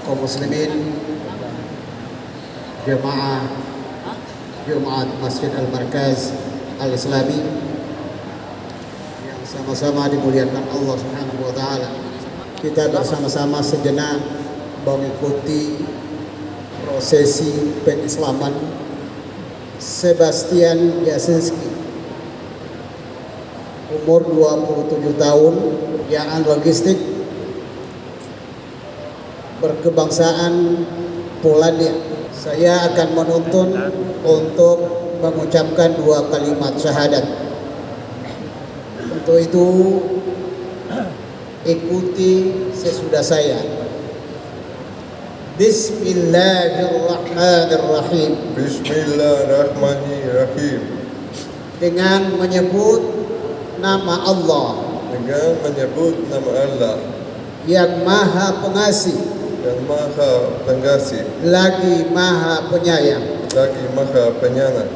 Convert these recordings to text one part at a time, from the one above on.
kaum muslimin, jemaah Jumat Masjid Al-Markaz Al-Islami yang sama-sama dimuliakan Allah Subhanahu wa taala. Kita bersama-sama sejenak mengikuti prosesi pengislaman Sebastian Jasinski, umur 27 tahun, yang logistik, berkebangsaan Polandia. Saya akan menuntun untuk mengucapkan 2 kalimat syahadat. Untuk itu ikuti sesudah saya. Bismillahirrahmanirrahim. Bismillahirrahmanirrahim. Dengan menyebut nama Allah, Dengan menyebut nama Allah yang Maha Pengasih, yang Maha Pengasih, lagi Maha Penyayang. lagi Maha Penyayang.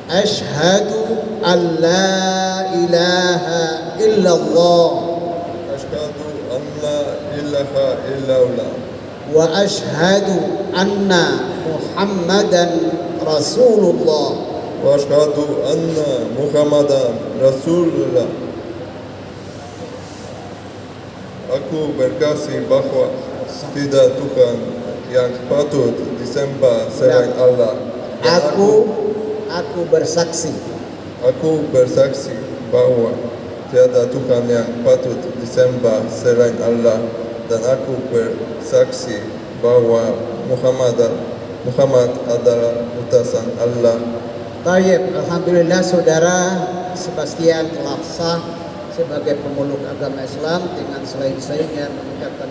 Asyhadu an la ilaha illallah Asyhadu an la ilaha illallah wa asyhadu anna Muhammadan Rasulullah. wa asyhadu anna Muhammadan Rasulullah. Aku bersaksi bahwa tidak Tuhan yang patut disembah selain Allah. Dan Aku bersaksi Aku bersaksi bahwa tiada Tuhan yang patut disembah selain Allah, dan aku bersaksi bahwa Muhammad adalah utusan Allah. Tayyib, alhamdulillah saudara Sebastian telah sah sebagai pemeluk agama Islam dengan selain-selainnya mengucapkan